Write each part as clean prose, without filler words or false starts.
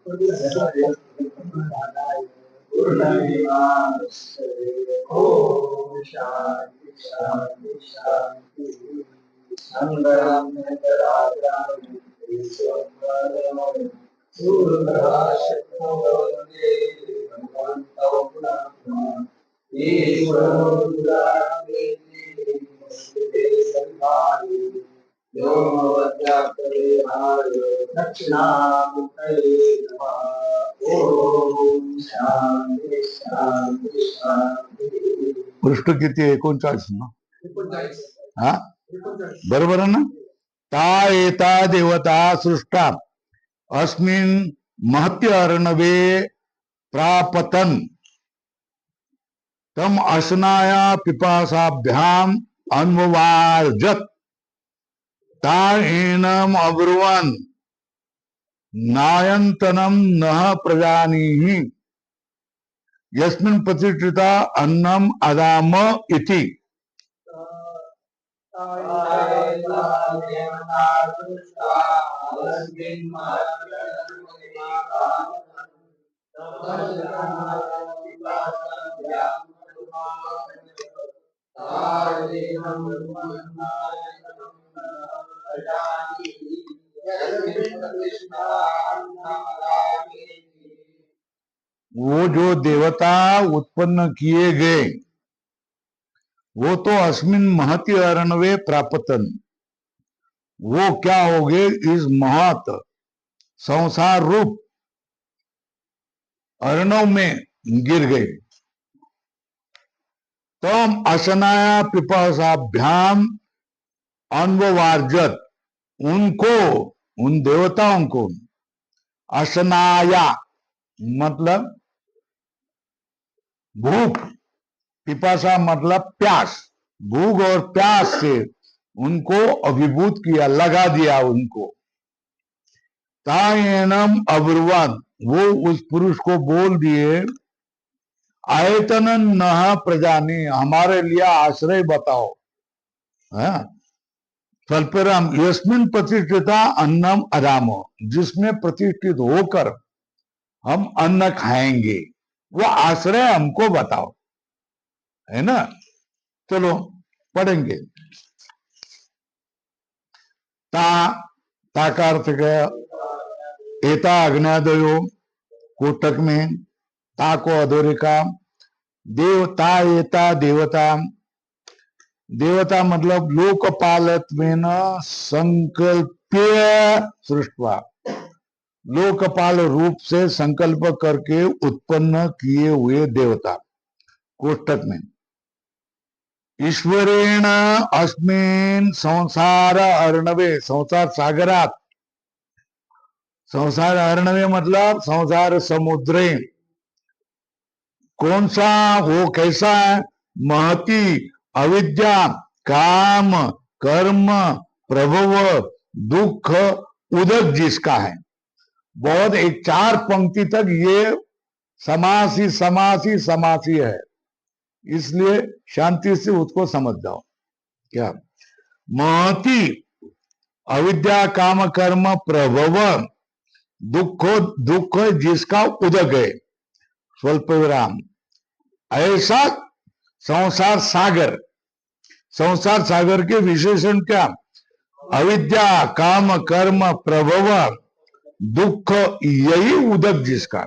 ओम शांति शांति शांति। दक्षिणामूर्तये नमः। ओम शांति शांति शांति। पृष्ठ किती 39 ना? 39 हा बरोबर आहे ना? ता एता देवता सृष्टा अस्मिन् महत्य अर्णवे प्रापतन तम असनाया पिपासाभ्याम अन्ववार्जत ताएनम अब्रुवन नायंतनम नः प्रजानीहि यस्मिन् प्रतिष्ठिता अन्नम अदाम इति। वो जो देवता उत्पन्न किए गए वो तो अस्मिन महति अर्णवे प्रापतन, वो क्या हो गए? इस महत संसार रूप अर्णव में गिर गए। तम असनाया पिपासाभ्याम अन्ववार्जत, उनको, उन देवताओं को, असनाया मतलब भूख, पिपासा मतलब प्यास, भूख और प्यास से उनको अभिभूत किया, लगा दिया उनको। तायनम अब्रुवन, वो उस पुरुष को बोल दिए, आयतन नह प्रजानी, हमारे लिए आश्रय बताओ। स्वल्पराम यस्मिन प्रतिष्ठिता अन्नम अदामो, जिसमें प्रतिष्ठित होकर हम अन्न खाएंगे, वो आश्रय हमको बताओ, है ना? चलो पढ़ेंगे। ता का अर्थ क्या? एता अग्नादयो कोटक में ता को अधोरेखा, देवता एता देवता, देवता मतलब लोकपालत्वेन संकल्प्य सृष्टवा, लोकपाल रूप से संकल्प करके उत्पन्न किए हुए देवता। कोष्टक में ईश्वरेण अस्मिन् संसार अर्णवे, संसार सागरात, संसार अर्णवे मतलब संसार समुद्रे, कौन सा हो, कैसा है? महती अविद्या काम कर्म प्रभव दुख उदक जिसका है। बहुत एक 4 पंक्ति तक ये समासी समासी समासी है, इसलिए शांति से उसको समझ जाओ। क्या? महती अविद्या काम कर्म प्रभव दुख दुख जिसका उदक है, स्वल्प विराम, ऐसा संसार सागर। संसार सागर के विशेषण क्या? अविद्या काम कर्म प्रभव दुख, यही उदक जिसका।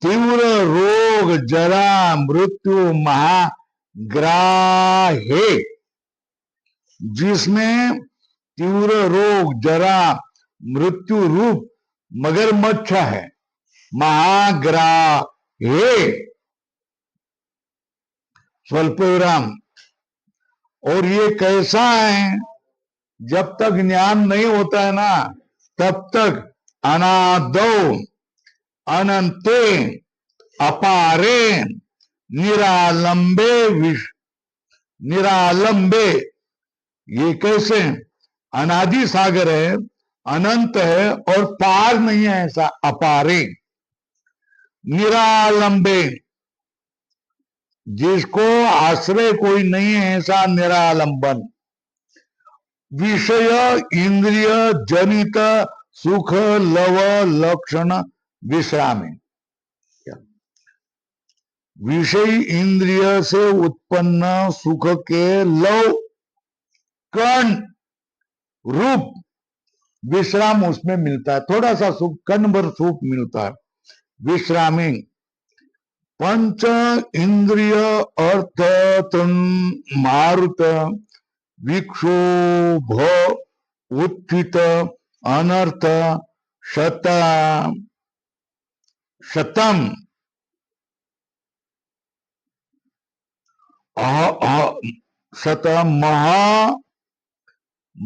तीव्र रोग जरा मृत्यु महाग्राहे, जिसमें तीव्र रोग जरा मृत्यु रूप मगरमच्छ है, महाग्राहे, स्वल्प विराम। और ये कैसा है? जब तक ज्ञान नहीं होता है ना, तब तक अनादौ अनंते अपारे निरालंबे निरालंबे, ये कैसे? अनादि सागर है, अनंत है और पार नहीं है, ऐसा अपारे। निरालंबे, जिसको आश्रय कोई नहीं है, ऐसा निरालंबन। विषय इंद्रिय जनित सुख लव लक्षण विश्रामी। विषय इंद्रिय से उत्पन्न सुख के लव कण रूप विश्राम उसमें मिलता है, थोड़ा सा सुख, कण भर सुख मिलता है। विश्रामी पंच इंद्रिय अर्थ तृण मारुत विक्षोभ उत्थित अनर्थ शतम शतम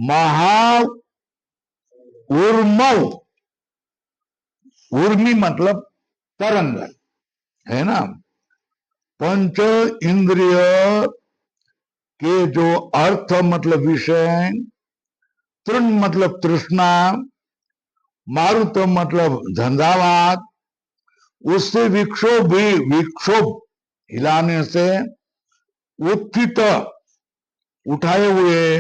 महा उर्मव, उर्मी मतलब तरंग है ना। पंच इंद्रिय के जो अर्थ मतलब विषय, तृण मतलब तृष्णा, मारुत मतलब झंझावात, उससे विक्षोभ भी, विक्षोभ हिलाने से, उत्थित उठाए हुए,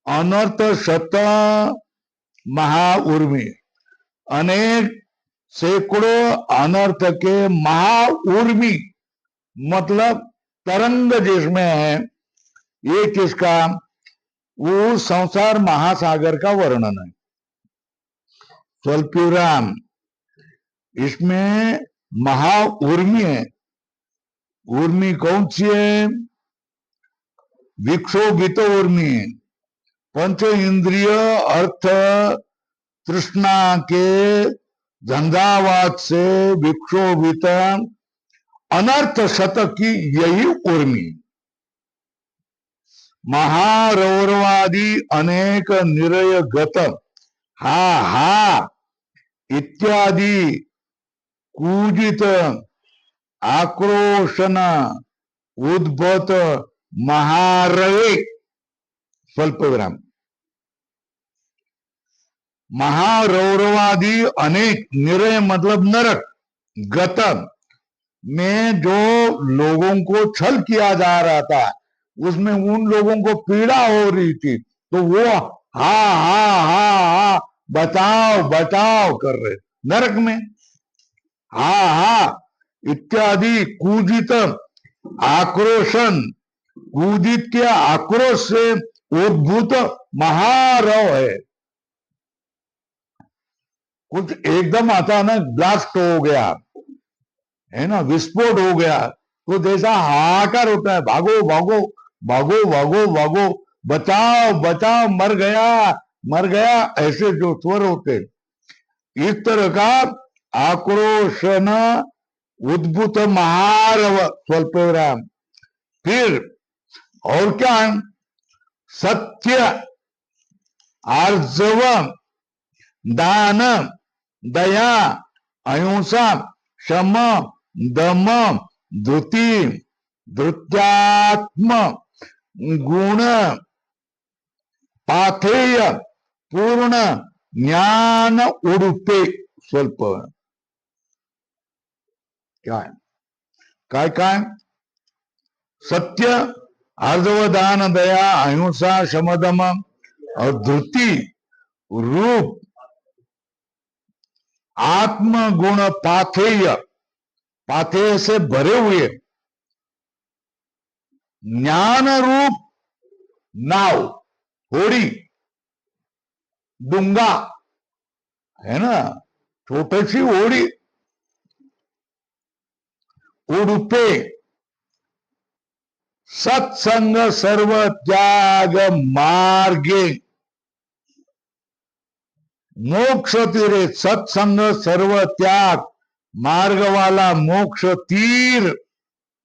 अनर्थ शत महाउर्मी अनेक सैकड़ों अनर्थ के महाउर्मी मतलब तरंग जिसमें है, ये किसका, वो संसार महासागर का वर्णन है। स्वल्प्युराम इसमें महाउर्मी है। उर्मी कौन सी है, विक्षोभित उर्मी। पंच इंद्रिय अर्थ तृष्णा के झंझावात से विक्षोभित अनर्थ शतक की यही उर्मी। महारौरवादी अनेक निरय गत हा हा इत्यादि कूजित आक्रोशन उद्भत महारवे, स्वल्प विराम, महारौरवादी अनेक, निरय मतलब नरक, गत में जो लोगों को छल किया जा रहा था, उसमें उन लोगों को पीड़ा हो रही थी, तो वो हा हा हा हा बचाओ बचाओ कर रहे नरक में। हा हा इत्यादि कूजित आक्रोशन, कूजित के आक्रोश से उद्भूत महारव है। कुछ एकदम अचानक ब्लास्ट हो गया है ना, विस्फोट हो गया, तो जैसा हाहाकार होता है, भागो भागो भागो भागो भागो, बचाओ बचाओ, मर गया मर गया, ऐसे जो स्वर होते, इस तरह का आक्रोशन उद्भूत महारव, स्वल्प विराम। फिर और क्या है, सत्य आर्जव दान दया अहिंसा क्षम दम धृति धृत्यात्म गुण पाथेय पूर्ण ज्ञान उडुपे, स्वल्प क्या है, काय काय, सत्य आर्जव दान दया अहिंसा शमदम और धृति रूप आत्मगुण पाथेय, पाथेय से भरे हुए ज्ञान रूप नाव, होड़ी, डुंगा है ना, छोटी होड़ी, उडुपे सत्संग सर्व त्याग मार्गे, मोक्ष तीरे, सत्संग सर्व त्याग मार्ग वाला मोक्ष तीर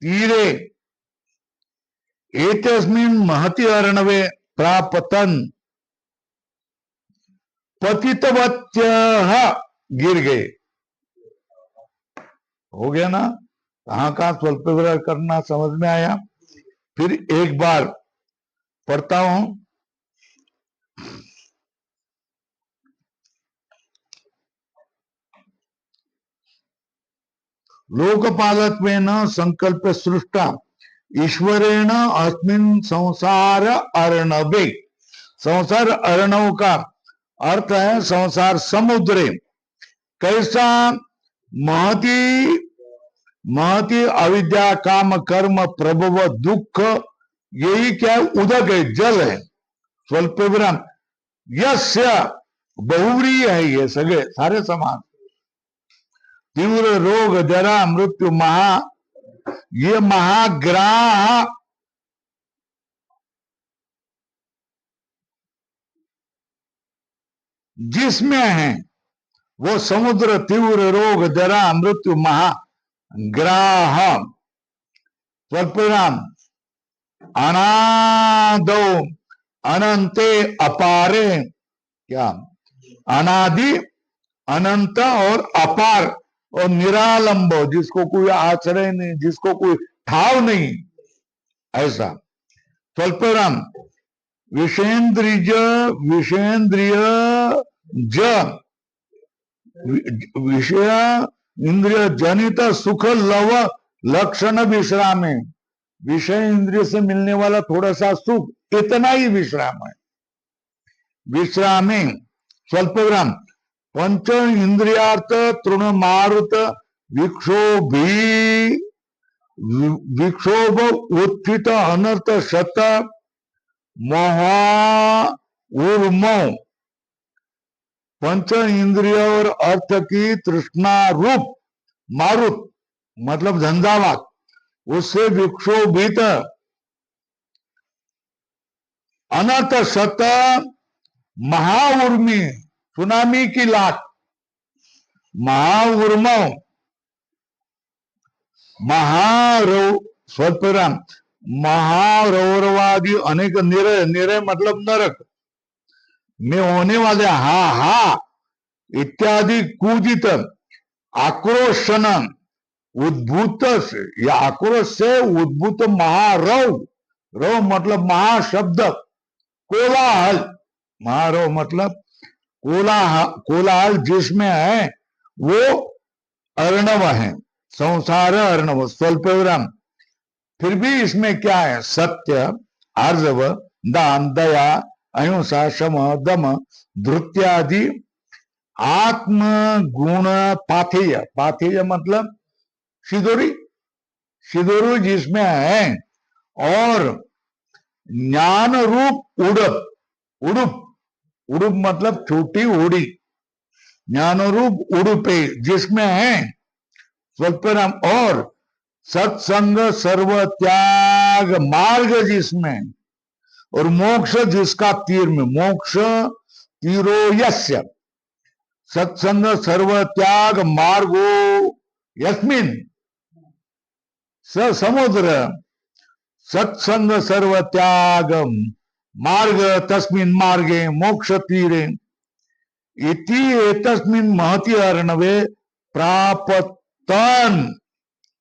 तीरे, एतस्मिन् महति अर्णवे प्रापतन पतितवत्यः, गिर गए। हो गया ना, कहां कहां स्वल्प विराम करना समझ में आया। फिर एक बार पढ़ता हूं, लोकपालत्वेन संकल्प सृष्टा ईश्वरेण अस्मिन् संसार अर्णवे, संसार अर्णव का अर्थ है संसार समुद्रे, कैसा महति महति अविद्या काम कर्म प्रभव दुख, यही क्या है? उदक है, जल है, स्वल्प विराम, यस्य बहुव्रीहि है, ये सगे सारे समान, तीव्र रोग जरा मृत्यु महा, ये महाग्राह जिसमें है वो समुद्र, तीव्र रोग जरा मृत्यु महाग्राह, स्वल्पविराम, अनादो अनंते अपारे, क्या अनादि अनंत और अपार और निरालंबो, जिसको कोई आश्रय नहीं, जिसको कोई ठाव नहीं, ऐसा। स्वल्पविराम, विषेन्द्रिय विषेन्द्रिय ज विषय इंद्रिय जनित सुख लव लक्षण विश्राम है, विषय इंद्रिय से मिलने वाला थोड़ा सा सुख, इतना ही विश्राम है, विश्रामे। स्वल्पविराम, पंच इंद्रियार्थ तृण मारुत विक्षोभी विक्षोभ उत्थित अनर्थ शत मोहा उर्मो, पंच इंद्रिय और अर्थ की तृष्णा रूप मारुत मतलब झंझावात, उससे विक्षोभित अनर्थ शत महाउर्मी, सुनामी की लाट, महाउर्म महारव, स्वल्पविराम, महारौरवादी अनेक निरय, निरय मतलब नरक में होने वाले हा हा इत्यादि कूजित आक्रोशन उद्भूत से, या आक्रोश से उद्भूत महारव, रव मतलब महाशब्द, कोलाहल, महारव मतलब कोलाहल जिसमें है वो अर्णव है, संसार अर्णव। स्वल्पविराम, फिर भी इसमें क्या है? सत्य, आर्जव, दान, दया, अहिंसा, शम, दम, धृत्यादि आत्म गुण पाथेय, पाथेय मतलब सिदोरी, सिदोरी जिसमें है, और ज्ञान रूप उड़प, उड़ुप, उड़ुप मतलब छोटी उड़ी, ज्ञान रूप उड़ुपे जिसमें है, स्वल्पविराम, और सत्संग सर्व त्याग मार्ग जिसमें, और मोक्ष जिसका तीर में, मोक्ष तीरो यस्य, सत्संग सर्व त्याग मार्गो यस्मिन, स समुद्र सत्संग सर्व त्याग मार्ग तस्मिन मार्गे मोक्ष तीरे, इति एतस्मिन महति अर्णवे प्रापतन,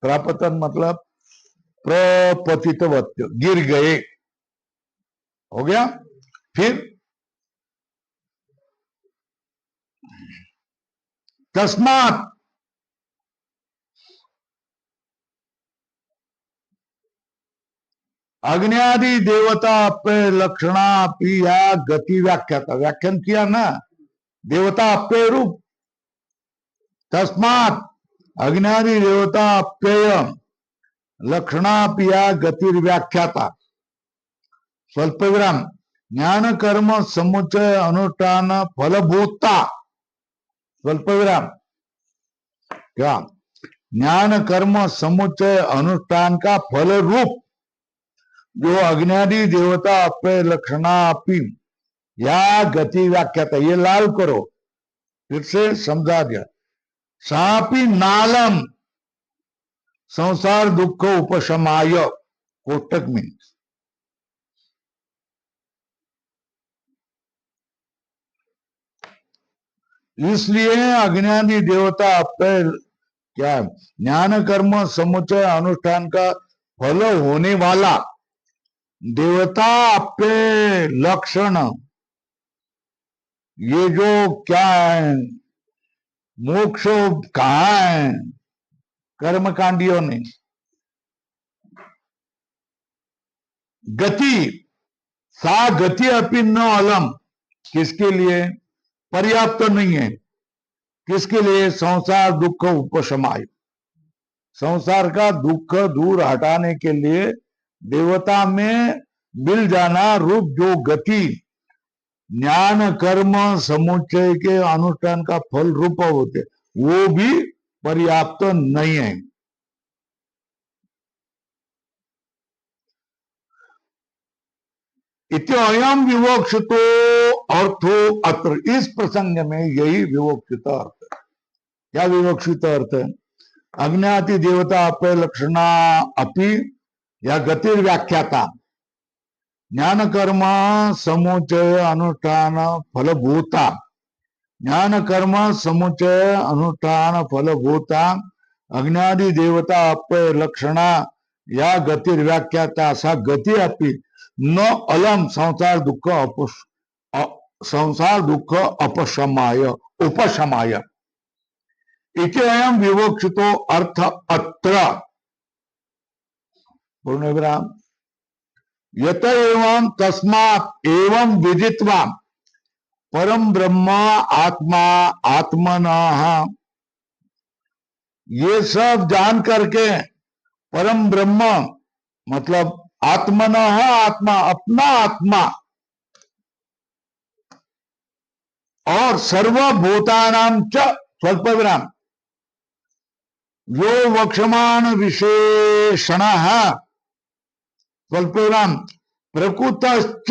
प्रापतन मतलब प्रपतितवत, गिर गए, हो गया। फिर तस्मात, अग्नि देवता पे लक्षणा पिया गति व्याख्याता, व्याख्यान किया ना, देवता अप्यय रूप, तस्मात अग्नि देवता अप्यय लक्षणा पिया गति व्याख्याता। स्वल्पविराम, ज्ञान कर्म समुच्चय अनुष्ठान फलभूता, स्वल्पविराम, क्या ज्ञान कर्म समुच्चय अनुष्ठान का फल रूप जो अग्नि देवता अप्यय लक्षणा अपी या गति व्याख्याता, ये लाल करो, फिर से समझा दिया। सापी नालम संसार दुख उपशमाय, कोष्टक में, इसलिए अज्ञानी देवता अप्यय क्या ज्ञान कर्म समुच्चय अनुष्ठान का फल होने वाला देवता अप्यय लक्षण, ये जो क्या है, मोक्ष कहाँ है कर्मकांडियों ने, गति सा गति अपि न अलम, किसके लिए पर्याप्त नहीं है, किसके लिए? संसार दुख उपशमाय, संसार का दुख दूर हटाने के लिए देवता में मिल जाना रूप जो गति ज्ञान कर्म समुच्चय के अनुष्ठान का फल रूप होते, वो भी पर्याप्त नहीं है। इत्ययम विवक्षितो अर्थो अत्र, इस प्रसंग में यही विवक्षित अर्थ है। क्या विवक्षित अर्थ है? अज्ञाति देवता अपलक्षणा अपि या गतिर्व्याख्याता ज्ञान कर्म समुच्चय अनुष्ठान फलभूता, ज्ञान कर्म समुच्चय अनुष्ठान फलभूता अज्ञादि देवता अपलक्षणा या गतिर्व्याख्याता सा गति अपि न अलम संसार दुख अपशमाय उपशमाय इति अयम विवक्षितो अर्थ अत्र। पूर्ण विराम। यत एवं तस्मात् एवं विदित्वा परम ब्रह्म आत्मा आत्मनः, ये सब जान करके परम ब्रह्म मतलब आत्मनः आत्मा, अपना आत्मा, और सर्वभूतानां च स्वल्प विराम यो वक्षमान विशेषण स्वल्प विराम प्रकृतश्च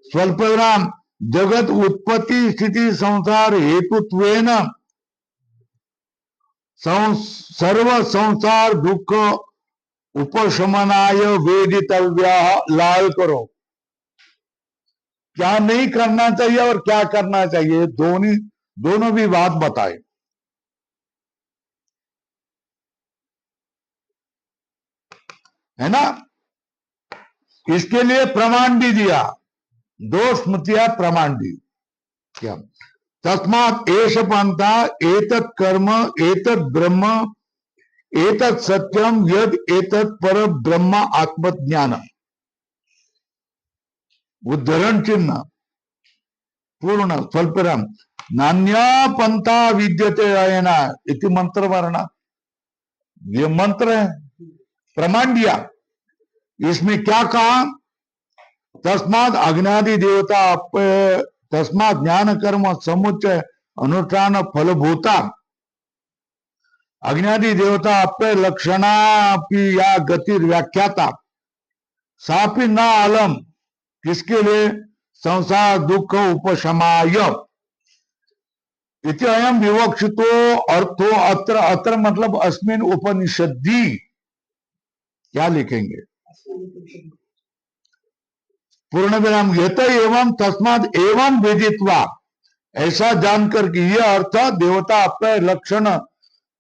स्वल्प विराम जगत उत्पत्ति स्थिति संसार हेतुत्वेन सर्व संसार दुख उपशमनाय वेदितव्य। लाल करो, क्या नहीं करना चाहिए और क्या करना चाहिए, दोनों भी बात बताए। है ना? इसके लिए प्रमाण भी दिया, दो स्मृतियां प्रमाण दी। क्या? तस्मात् एष पंथा एतत् कर्म एतत् ब्रह्म एतत् सत्यम यद एतत् पर ब्रह्म आत्मज्ञान। उद्धरण चिन्ह पूर्ण स्वल्पराम नान्या पंथा विद्यते अयना इति मंत्र वर्ण, ये मंत्र है, प्रमाण दिया। इसमें क्या कहा? तस्मात् अज्ञादि देवता तस्मात् ज्ञान कर्म समुच्चय अनुष्ठान फलभूता अज्ञादि देवता अपलक्षणा या गतिर्व्याख्याता सापि न अलम, किसके लिए? संसार दुख उपशमाय इति अयम विवक्षितो अर्थो अत्र, अत्र मतलब अस्मिन उपनिषद्दि। क्या लिखेंगे? पूर्ण विराम यत एवं तस्मात् एवं विदित्वा, ऐसा जानकर कि यह अर्थ देवता अपने लक्षण,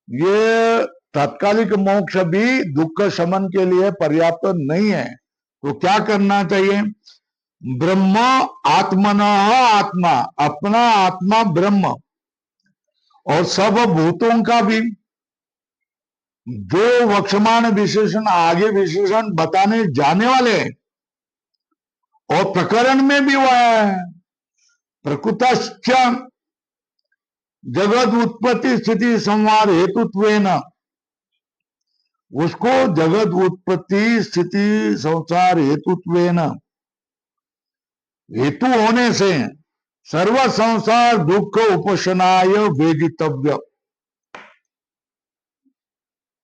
ये तात्कालिक मोक्ष भी दुख शमन के लिए पर्याप्त नहीं है, तो क्या करना चाहिए? ब्रह्म आत्मनः आत्मा, अपना आत्मा ब्रह्म, और सब भूतों का भी, जो वक्षमान विशेषण आगे विशेषण बताने जाने वाले हैं, और प्रकरण में भी वह है प्रकृतश्च जगत उत्पत्ति स्थिति संवाद हेतुत्वेन, उसको जगत उत्पत्ति स्थिति संसार हेतुत्वेन, हेतु होने से सर्व संसार दुख उपशनाय वेदितव्य।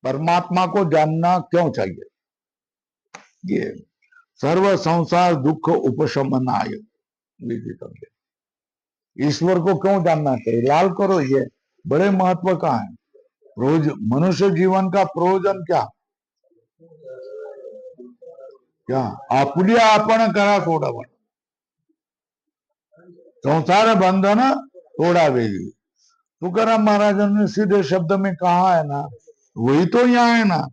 परमात्मा को जानना क्यों चाहिए? ये सर्व संसार दुख उपशमनाय वेदितव्य, ईश्वर को क्यों जानना चाहिए? लाल करो, ये बड़े महत्व का है। मनुष्य जीवन का प्रयोजन क्या? क्या? आपल्या आपण करा सोडावं, संसार बंधन तोड़ावेगी। तुकाराम महाराजन ने सीधे शब्द में कहा है ना, वही तो यहाँ है ना,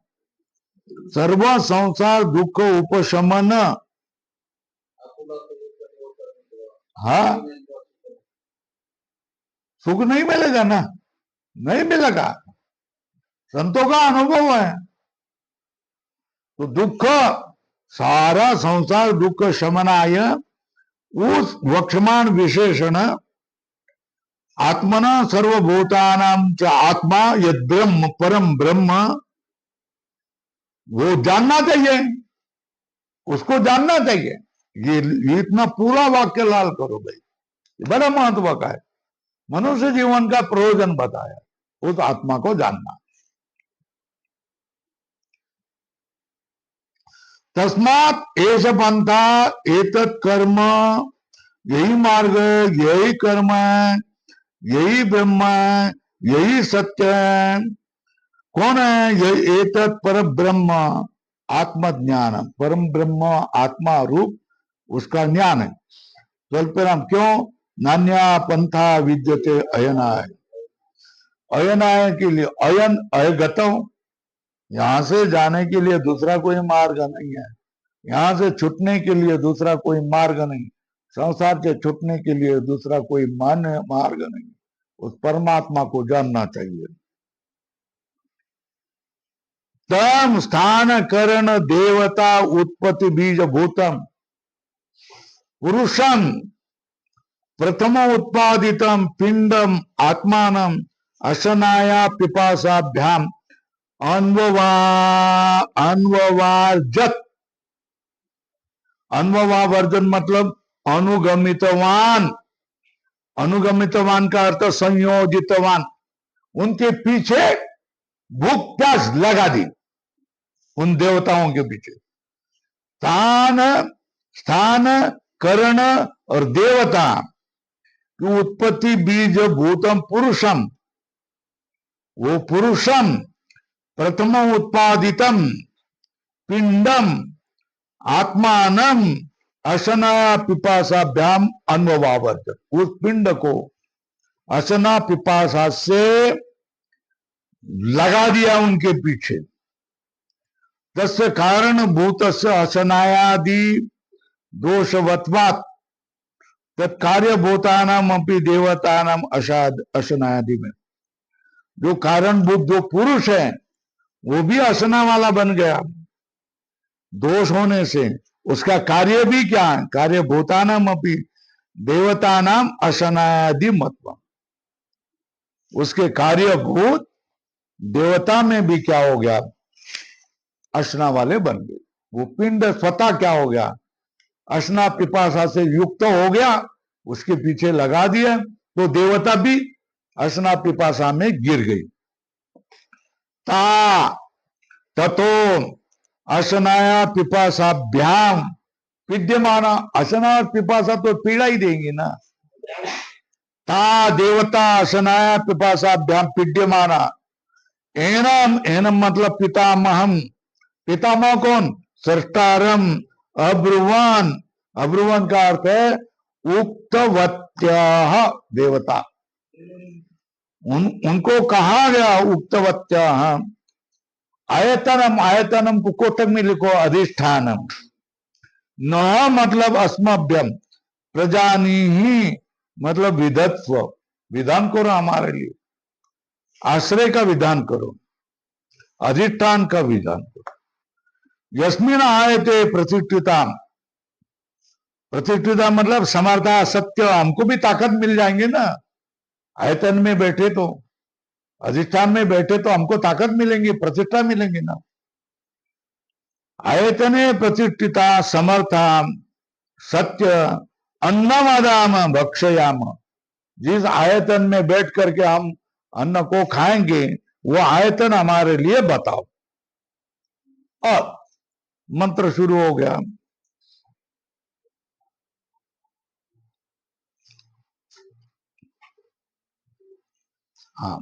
सर्व संसार दुख उपशमन। हाँ, सुख नहीं मिलेगा ना, नहीं मिलेगा, संतों का अनुभव है। तो दुख, सारा संसार दुख शमनाय उस वक्षमान विशेषण आत्मना सर्वभूतानां च आत्मा यद ब्रह्म परम ब्रह्म, वो जानना चाहिए, उसको जानना चाहिए। ये इतना पूरा वाक्य लाल करो भाई, ये बड़ा महत्व का है। मनुष्य जीवन का प्रयोजन बताया, उस आत्मा को जानना। तस्मात् एष पंथा एतत् कर्म, यही मार्ग, यही कर्म, यही ब्रह्म, यही सत्य है। कौन है यही? एतत् पर ब्रह्म आत्मज्ञान, परम ब्रह्म आत्मा रूप उसका ज्ञान है। स्वल्पराम क्यों? नान्या पंथा विद्यते अयनाय, अयनाय के लिए, अयन अयगतम, यहां से जाने के लिए दूसरा कोई मार्ग नहीं है, यहां से छूटने के लिए दूसरा कोई मार्ग नहीं, संसार से छूटने के लिए दूसरा कोई मान्य मार्ग नहीं। उस परमात्मा को जानना चाहिए। तम स्थान करण देवता उत्पत्ति बीज भूतम पुरुषम प्रथम उत्पादितम पिंडम आत्मानम अशनाया पिपासाभ्याम अन्ववार्जत। अन्ववावर्जन मतलब अनुगमितवान, अनुगमितवान का अर्थ संयोजितवान, उनके पीछे भूख प्यास लगा दी, उन देवताओं के पीछे। स्थान, स्थान, करण और देवता की उत्पत्ति बीज भूतम पुरुषम, वो पुरुषम प्रथम उत्पादितम पिंडम आत्मानम अशना पिपासाभ्याम अन्ववावर्त, उस पिंड को अशना पिपासा से लगा दिया उनके पीछे। तस्य कारण भूत अशनायादि दोषवत्वात् तत्कार्य भूतानाम अपनी देवतानाम अशनायादि में, जो कारणभूत जो पुरुष है वो भी असना वाला बन गया दोष होने से। उसका कार्य भी क्या है? कार्य भूतानाम अपनी देवतानाम अशनायादि मत्व, उसके कार्यभूत देवता में भी क्या हो गया? अशना वाले बन गए। वो पिंड स्वतः क्या हो गया? अशना पिपासा से युक्त हो गया, उसके पीछे लगा दिया, तो देवता भी अशना पिपासा में गिर गई। ता ततो अशनाया पिपासाभ्याम विद्यमाना, अशना और पिपासा तो पीड़ा ही देंगी ना। ता देवता अशनाया पिपासाभ्याम पीड्यमाना, एनम, एनम मतलब पितामहम, पितामह कौन? सृष्टारम अब्रुवान, अब्रुवान का अर्थ है उक्तवत्याः देवता, उनको कहा गया उक्तवत्याः। आयतनम, आयतनम को कोटक में लिखो अधिष्ठानम, न मतलब अस्मभ्यम, प्रजानी ही मतलब विधत्व, विधान करो हमारे लिए, आश्रय का विधान करो, अधिष्ठान का विधान करो। यस्मिन आयते प्रतिष्ठिता, प्रतिष्ठिता मतलब समर्था सत्य, हमको भी ताकत मिल जाएंगे ना, आयतन में बैठे तो, अधिष्ठान में बैठे तो हमको ताकत मिलेंगी, प्रतिष्ठा मिलेंगी ना। आयतने प्रतिष्ठिता समर्था सत्य अन्नमदाम भक्षयाम, जिस आयतन में बैठ करके हम अन्न को खाएंगे वो आयतन हमारे लिए बताओ। और मंत्र शुरू हो गया। हाँ,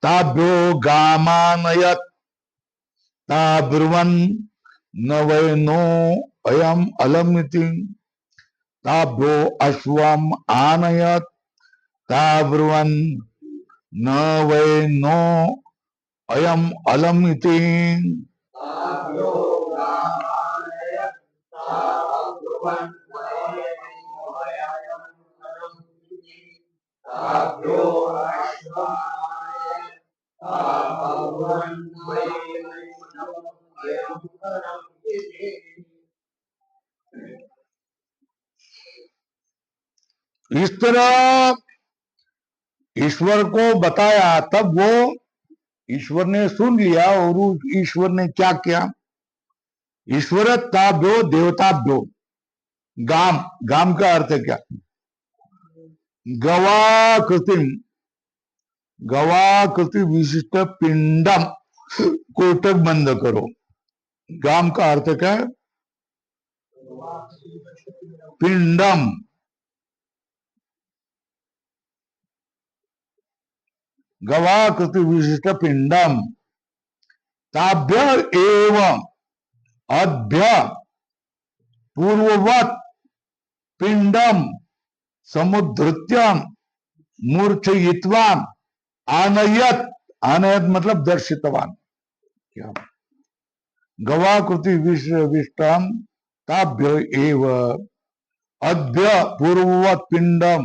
ताभ्यो गामानयत ताब्रुवन न वै नो अयम अलमिति, ताभ्यो अश्वम आनयत ताब्रुवन न वै नो अयम अलमिति। इस तरह ईश्वर को बताया, तब वो ईश्वर ने सुन लिया और उस ईश्वर ने क्या किया, ईश्वरताभ्यो देवताभ्यो, गाम, गाम का अर्थ है क्या, गवाकृतिम, गवाकृति विशिष्ट पिंडम, कोटक बंद करो। गाम का अर्थ क्या है, पिंडम, गवाकृति विशिष्ट पिंडम, ताभ्य एवं अभ्य पूर्ववत पिंडम समुद्धृत्यम मूर्छयित्वान आनयत, आनयत मतलब दर्शितवान, क्या गवाकृति विशिष्टम ताभ्य एव अभ्य पूर्ववत पिंडम,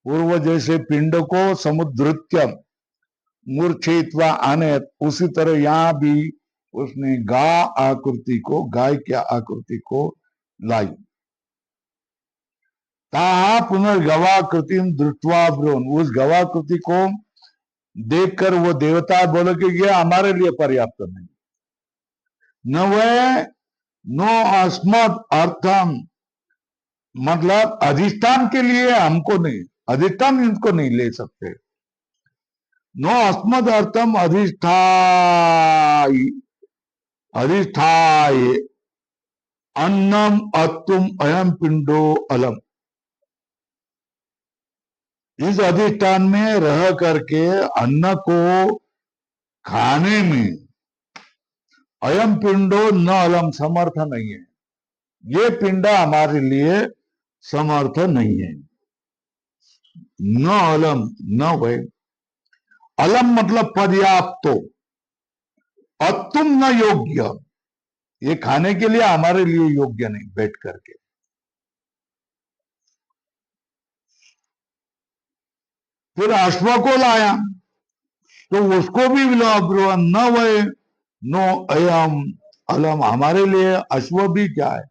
पूर्व जैसे पिंड को समुद्धृत्यम मूर्छित्वा आनयत, उसी तरह यहां भी उसने गा आकृति को, गाय की आकृति को लाई। ताहा पुनर्गवाकृति दृष्टवा ब्रोन, उस गवाकृति को देखकर वो देवता बोले कि ये हमारे लिए पर्याप्त नहीं, न वह नो अस्मत् अर्थम, मतलब अधिष्ठान के लिए हमको नहीं, अधिष्ठान इनको नहीं ले सकते, नो अस्मत् अर्थम अधिष्ठाई, अधिष्ठाय अन्नम अत्तुम अयम पिंडो अलम, इस अधिष्ठान में रह करके अन्न को खाने में अयम पिंडो न अलम, समर्थ नहीं है, ये पिंडा हमारे लिए समर्थ नहीं है, न अलम, न वह, अलम मतलब पर्याप्त, अतुम न योग्य, ये खाने के लिए हमारे लिए योग्य नहीं बैठ करके। फिर अश्व को लाया तो उसको भी न वह नो अयम अलम, हमारे लिए अश्व भी क्या है,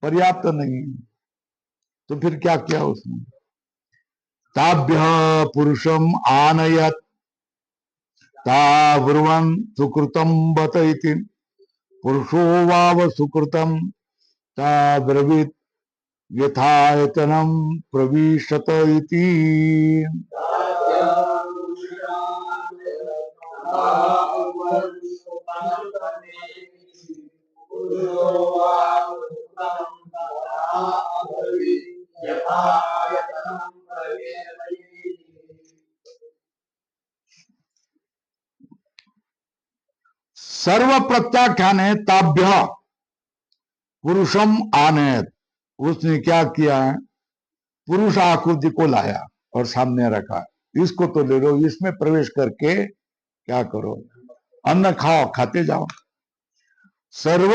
पर्याप्त नहीं। तो फिर क्या किया उसने, ताभ्य पुरुषम आनयत ताब्रुवन् सुकृतम बत इति, पुरुषो वाव सुकृतम ताब्रवीत यथायतनम प्रविशत इति। सर्व प्रत्याख्यान है ताभ्य पुरुषम आनयत, उसने क्या किया है, पुरुष आकृति को लाया और सामने रखा, इसको तो ले लो, इसमें प्रवेश करके क्या करो, अन्न खाओ, खाते जाओ। सर्व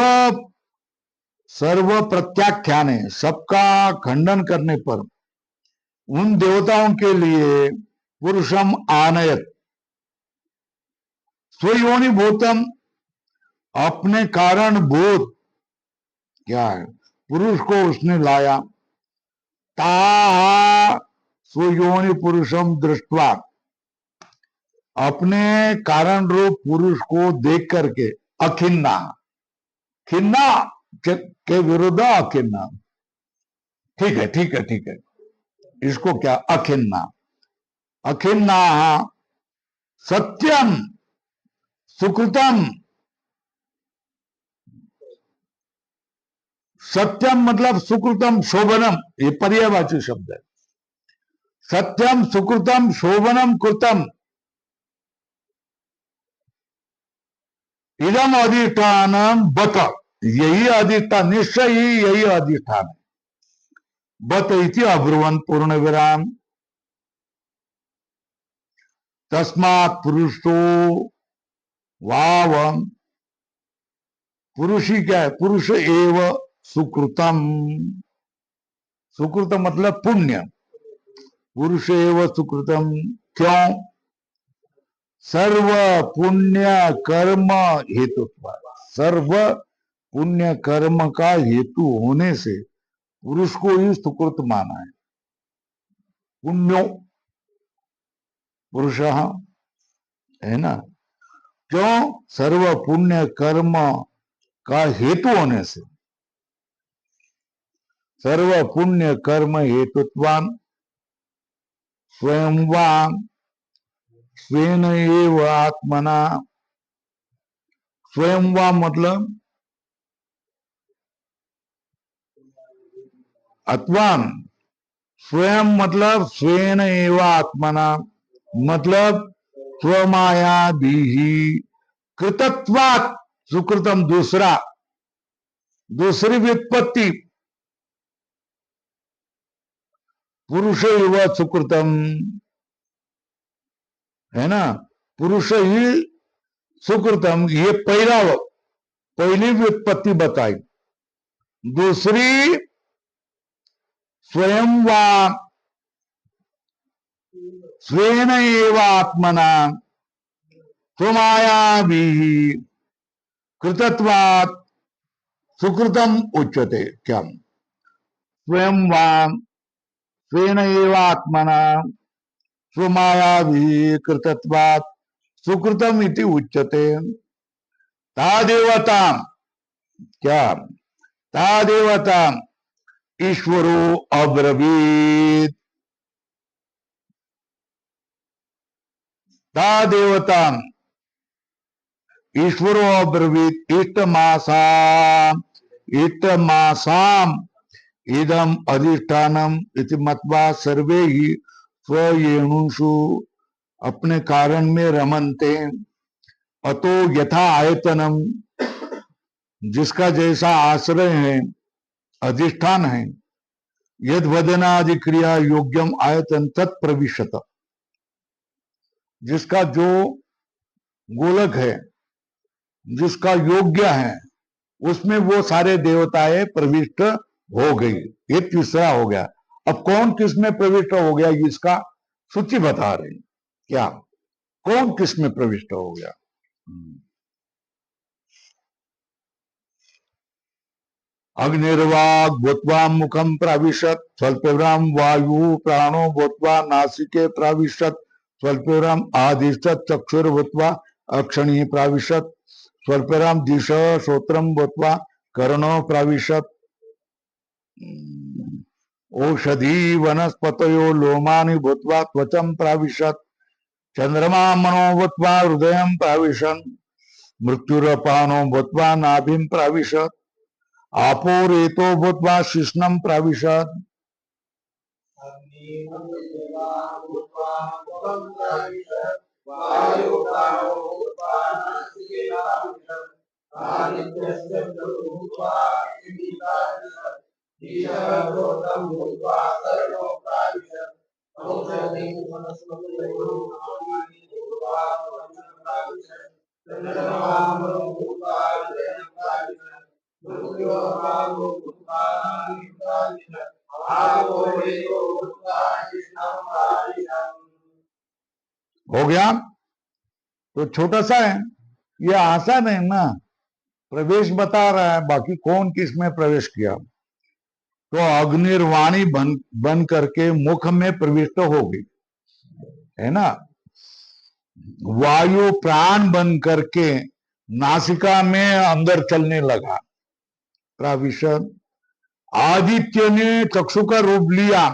सर्व प्रत्याख्यान है, सबका खंडन करने पर उन देवताओं के लिए पुरुषम आनयत, स्वयोनि भूतम, अपने कारण भूत क्या है, पुरुष को उसने लाया, ता स्वयोनि पुरुषम दृष्टवा, अपने कारण रूप पुरुष को देख करके, अखिन्ना, खिन्ना के विरुद्ध अखिन्ना, ठीक है ठीक है ठीक है, इसको क्या, अखिन्ना, अखिन्ना सत्यम सुकृतम, सत्यम मतलब सुकृतम शोभनम, ये पर्यायवाची शब्द है, सत्यम सुकृतम शोभनम कृतम, इदम अधिष्ठानम बत, यही अधिष्ठान, निश्चय ही यही अधिष्ठान है, बत इति अब्रुवन् पूर्ण विराम, तस्मात् पुरुषो वावम, पुरुष ही क्या है, पुरुष एव सुकृतम, सुकृत मतलब पुण्य, पुरुष एव सुकृतम, क्यों, सर्व पुण्य कर्म हेतु, सर्व पुण्य कर्म का हेतु होने से पुरुष को ही सुकृत माना है, पुण्यो पुरुष है ना। क्यों? सर्व पुण्य कर्म का हेतु होने से, सर्व पुण्य कर्म हेतुत्वान स्वयं वा स्वेन एव आत्मना। स्वयं वा मतलब अत्वान, स्वयं मतलब स्वेन एव आत्मना, मतलब स्वमाया भी कृतत्वात् सुकृतम। दूसरी व्युत्पत्ति पुरुष एव सुकृतम, है ना। पुरुष ही सुकृतम, ये पहली व्युत्पत्ति बताई। दूसरी स्वयं वा स्वेन एव आत्मना स्वमाया भी कृतत्वात् सुकृतम उच्यते। क्या? स्वयं वा स्वेन एव आत्मना स्वमाया भी कृतत्वात् सुकृतम इति उच्यते। तादेवता, क्या? तादेवता ईश्वरो अब्रवीत। तादेवता ईश्वरो अब्रवीत इष्टमासाम इदम अधिष्ठानम इति मत्वा सर्वे ही स्वयेणुषु अपने कारण में रमन्ते। अतो यथा आयतनम, जिसका जैसा आश्रय है, अधिष्ठान है, यद वदनादि क्रिया योग्यम आयतन तत्प्रविशत, जिसका जो गोलक है, जिसका योग्य है, उसमें वो सारे देवताएं प्रविष्ट हो गई। ये तीसरा हो गया। अब कौन किस में प्रविष्ट हो गया, इसका सूची बता रहे। क्या? कौन किस में प्रविष्ट हो गया? अग्निर्वाग भूत्वा मुखम प्राविशत स्वल्पविराम वायु प्राणो भूत्वा नासिके प्राविशत स्वल्पविराम आदिष्टत चक्षुर्भूत्वा अक्षणी प्राविशत स्वल्पविराम दिश श्रोत्रम भूत्वा कर्णो प्राविशत औषधि वनस्पतयो लोमानि भूत्वा त्वचं प्राविशत चंद्रमा मनो भूत्वा हृदयं प्राविशन् मृत्युरपानो भूत्वा नाभिं प्राविशत आपो रेतो भूत्वा शिश्नं प्राविशत हो गया। तो छोटा सा है, ये आसान है ना। प्रवेश बता रहा है, बाकी कौन किस में प्रवेश किया। तो अग्निर्वाणी बन करके मुख में प्रविष्ट हो गई, है ना। वायु प्राण बन करके नासिका में अंदर चलने लगा, प्राविशद। आदित्य ने चक्षु का रूप लिया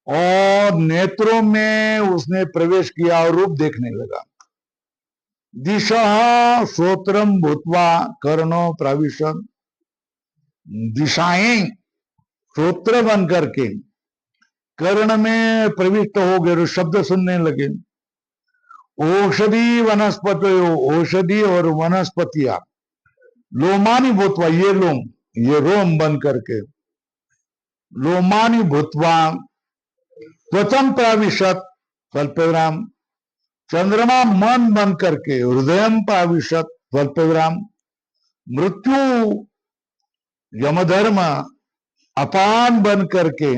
और नेत्रों में उसने प्रवेश किया और रूप देखने लगा। दिशा श्रोत्रम भूत्वा कर्णो प्राविशद, दिशाएं श्रोत्र बन करके कर्ण में प्रविष्ट हो गए, शब्द सुनने लगे। औषधि वनस्पति, औषधि और वनस्पतियां लोमानी भूतवा, ये रोम बन करके लोमानी भूतवा त्वचम प्राविशत स्वल्पविराम चंद्रमा मन बन करके हृदयम प्राविशत स्वल्पविराम मृत्यु यमधर्म अपान बन करके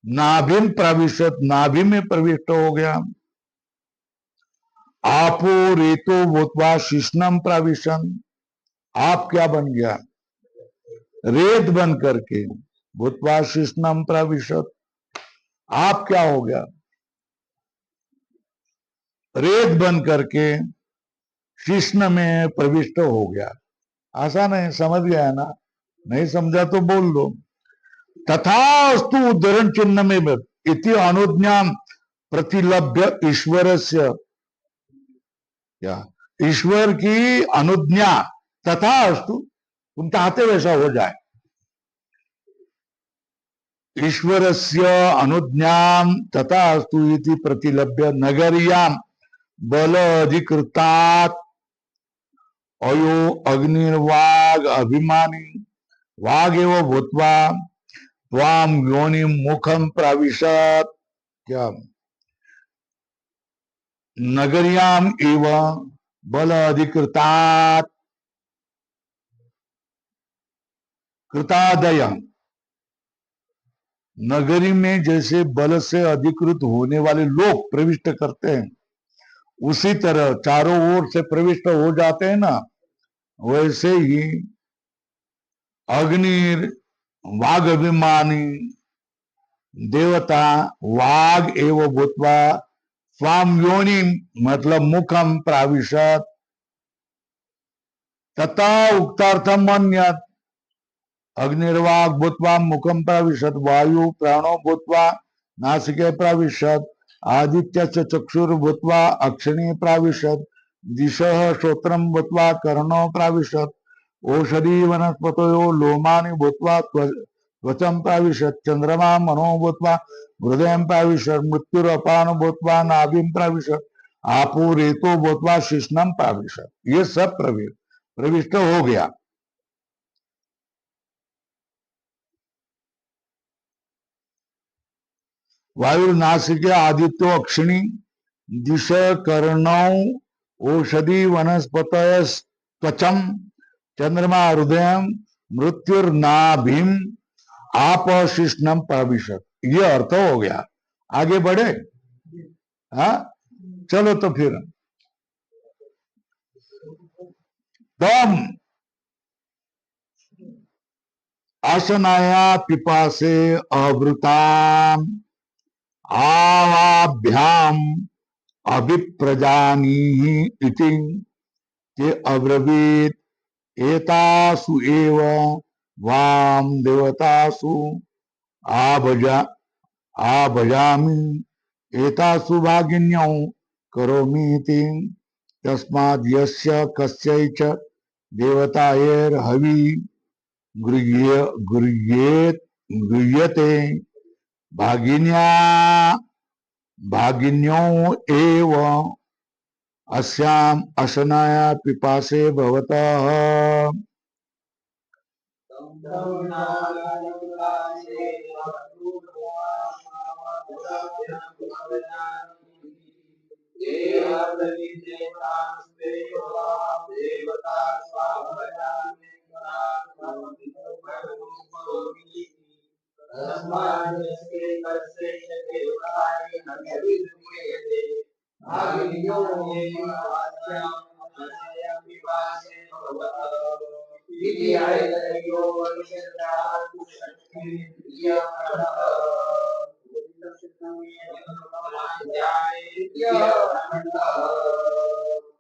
नाभिम प्राविशत, नाभि में प्रविष्ट हो गया। आपो रेतो भूतवा शिश्नम प्राविशन, आप क्या बन गया, रेत बन करके भूतवा शिश्नम प्राविशत। आप क्या हो गया? रेत बन करके कृष्ण में प्रविष्ट हो गया। आसान है, समझ गया ना? नहीं समझा तो बोल दो। तथास्तु उद्धरण चिन्ह में इति अनुज्ञा प्रतिलभ्य ईश्वरस्य, क्या ईश्वर की अनुज्ञा, तथास्तु तुम चाहते वैसा हो जाए, ईश्वरस्य अनुज्ञां तथास्तु इति प्रतिलभ्य नगर्यां बल अधिकृतात् अयो अग्निर्वाग अभिमानी वागेव भूत्वा त्वाम योनिम मुखम प्राविशत, क्या नगर्याम एव बल अधिकृतात् कृतादय, नगरी में जैसे बल से अधिकृत होने वाले लोग प्रविष्ट करते हैं, उसी तरह चारों ओर से प्रविष्ट हो जाते हैं ना, वैसे ही अग्नि वाग अभिमानी देवता वाग एव भूत्वा स्वाम योनि मतलब मुखम प्राविशत तथा उक्तार्थम अन्यत, अग्निर्वाग भूत्वा मुखम प्राविशत वायु प्राणो भूत्वा नासिके प्राविशत आदित्य चक्षुर्भूत्वा अक्षिणी प्राविशत दिशः श्रोत्रम भूत्वा कर्णो प्राविशत ओषधि वनस्पतयो लोमानि भूत्वा त्वचं प्राविशत चंद्रमा मनो भूत्वा हृदय प्राविशत मृत्युरपान भूत्वा नाभिम प्राविशत आपो रेतो भूत्वा शिष्णम प्राविशत। ये सब प्रविष्ट हो गया। वायुर्नासिके आदित्यो अक्षिणी दिश कर्णौ ओषधि वनस्पतयस्त्वचं चंद्रमा हृदय मृत्युर्नाभिम आप शिष्णम प्राविशत। ये अर्थ हो गया। आगे बढ़े? हाँ, चलो तो फिर तम आसनाया पिपासे अवृताम आवाभ्याम अभिप्रजानीहि इति ते अब्रवीत एतासु एव वाम देवतासु आभजामि एतासु भागिन्यौ करोमीति तस्माद् यस्य कस्यैच देवतायैर्हवि गृह्यते भागिन्यो एव अस्याम अशनाया पिपासे भवतः।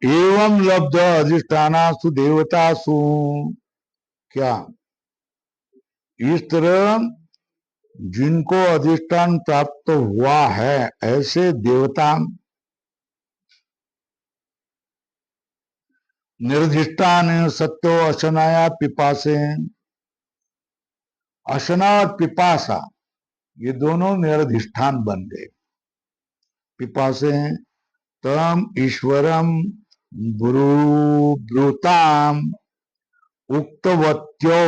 एवं लब्ध अधिष्ठानासु देवतासु, क्या इस तरह जिनको अधिष्ठान प्राप्त हुआ है ऐसे देवता निर्धिष्ठान सत्यो अशनाया पिपासे, अशना और पिपासा ये दोनों निर्धिष्ठान बन गए। पिपासे तम ईश्वरम ब्रूताम उक्तवत्यो,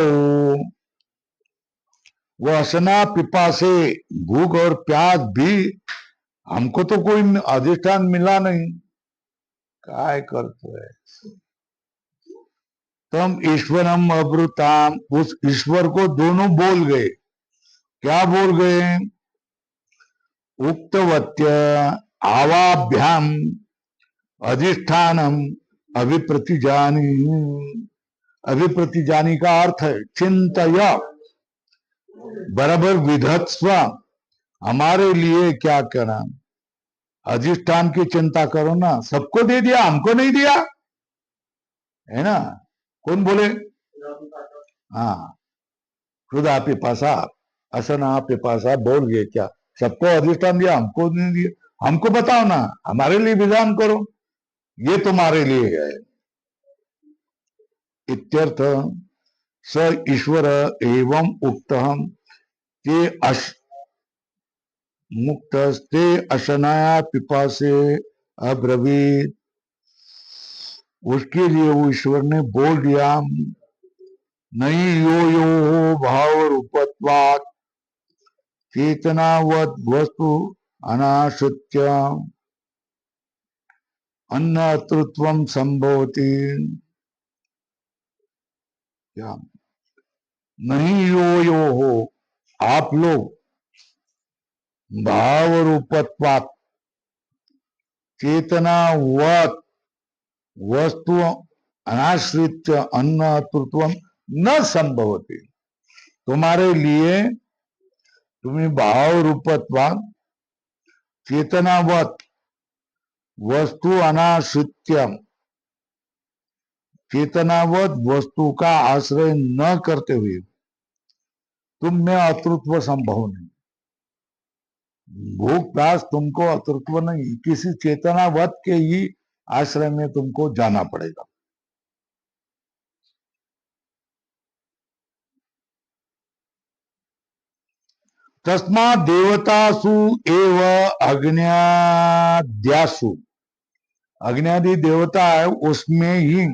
वो अशना पिपासे भूख और प्यास भी, हमको तो कोई अधिष्ठान मिला नहीं, काय करते है। तम ईश्वरम अब्रुताम, उस ईश्वर को दोनों बोल गए। क्या बोल गए? उक्तवत्य आवाभ्याम अधिष्ठानम अभिप्रतिजानी, अभिप्रतिजानी का अर्थ है चिंतय बराबर विधत्स्व हमारे लिए क्या करना, अधिष्ठान की चिंता करो ना, सबको दे दिया, हमको नहीं दिया, है ना। कौन बोले? हाँ, खुदा पिपासा, असना पिपासा बोल गए क्या, सबको अधिष्ठान दिया, हमको नहीं दिया, हमको बताओ ना, हमारे लिए विधान करो, ये तुम्हारे लिए है। इत्यर्थ स ईश्वर एवं उक्त ते मुक्तस्ते अशनाया पिपासे अब्रवीत, उसके लिए वो ईश्वर ने बोल दिया, नहीं यो यो भाव रूपत्वात् चेतनावत वस्तु अनाश्रित्य अन्नतृत्वं संभवति। क्या नहीं यो यो हो, आप लोग भाव रूपत्वात् चेतनावत वस्तु अनाश्रित अन्नतृत्वं न संभवति, तुम्हारे लिए तुम्हें भाव रूपत्वात् चेतनावत वस्तु अनाश्रित्यम, चेतनावत वस्तु का आश्रय न करते हुए तुम में अतृत्व संभव नहीं। भूख प्यास तुमको अतृत्व नहीं, किसी चेतनावत के ही आश्रय में तुमको जाना पड़ेगा। तस्मात् देवतासु एव अग्न्याद्यासु, अग्न्यादि देवता है उसमें ही,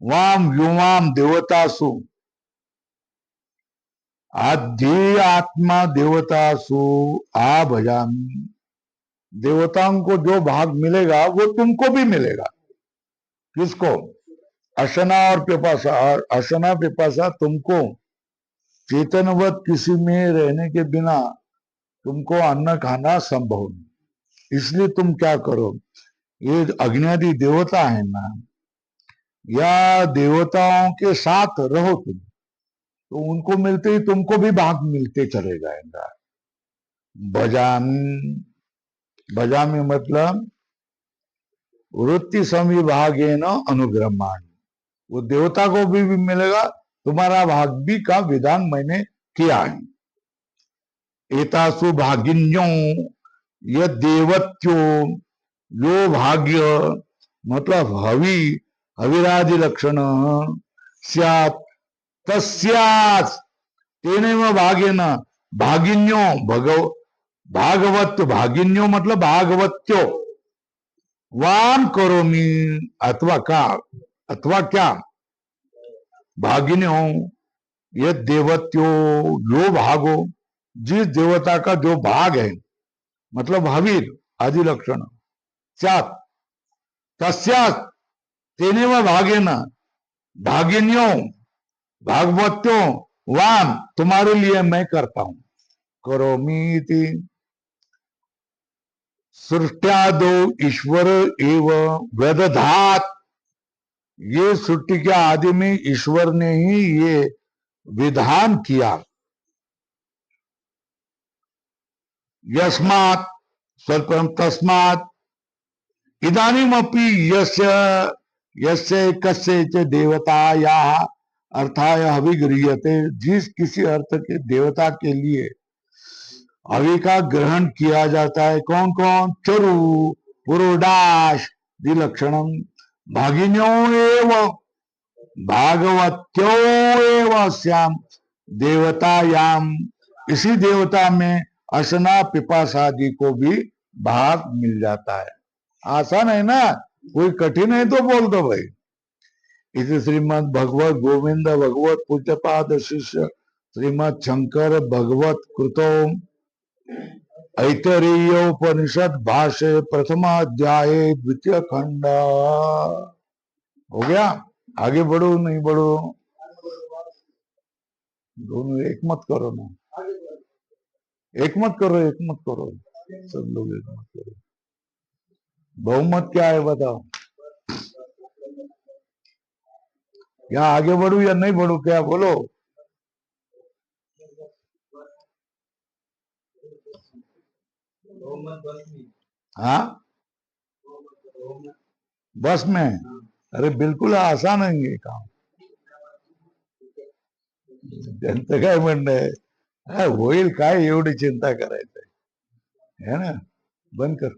वाम युवाम देवतासु आध्यात्मा देवतासु आ भजामी, देवताओं को जो भाग मिलेगा वो तुमको भी मिलेगा। किसको? अशना और पिपासा, और अशना पिपासा तुमको चेतनवत किसी में रहने के बिना तुमको अन्न खाना संभव नहीं। इसलिए तुम क्या करो, ये अग्नि देवता है ना, या देवताओं के साथ रहो तुम, तो उनको मिलते ही तुमको भी भाग मिलते चले जाएगा। भजामी, भजामी मतलब वृत्ति संविभागे न अनुग्रहमाण, वो देवता को भी मिलेगा, तुम्हारा भाग भी का विधान मैंने किया है। एतासु भागिन्यों यह देवत्यो, यो भाग्य मतलब हवि, हविरादि लक्षण स्यात् तस्यात् तेनेव भागेन भागिन्यो भागवत, भागिन्यो मतलब भागवत्यो, वाम करोमी, अथवा का, अथवा क्या, भागिन्यो ये देवत्यो जो भागो, जिस देवता का जो भाग है, मतलब हवीर आदि लक्षण, स्यात् तस्यात् तेनेव भागेन भागिन्यो भागवत्यो वाम, तुम्हारे लिए मैं करता हूं, करोमीति। सृष्ट्यादो ईश्वर एवं वेदधात, ये सृष्टि के आदि में ईश्वर ने ही ये विधान किया। यस्मात् स्वल्पम तस्मात् इदानीमपि यस्य यस्य कस्य च देवताया अर्थाय अभिगृह्यते, जिस किसी अर्थ के देवता के लिए हवि का ग्रहण किया जाता है, कौन कौन, चरु पुरोडाश विलक्षणम भागिन्यो एवं भागवत्यो एवं श्याम देवतायाम, इसी देवता में असना पिपासादि को भी भाग मिल जाता है। आसान है ना, कोई कठिन है तो बोल दो भाई। इसे श्रीमद भगवत गोविंद भगवत पूज्यपाद शिष्य श्रीमद शंकर भगवत कृतो ऐतरेयोपनिषद भाष्य प्रथमाध्याय द्वितीय खंड। हो गया? आगे बढ़ो नहीं बढ़ो? दोनों एक मत करो ना, एक मत करो, एक मत करो, सब लोग एक मत करो। बहुमत क्या है बताओ? यहाँ आगे बढ़ू या नहीं बढ़ू, क्या बोलो? बहुमत बस में हाँ बहुमत बस में अरे बिलकुल आसान आहे हे काम त्यांचं काय म्हणणं आहे हा, होईल काय एवढी चिंता करायचं है ना बंद कर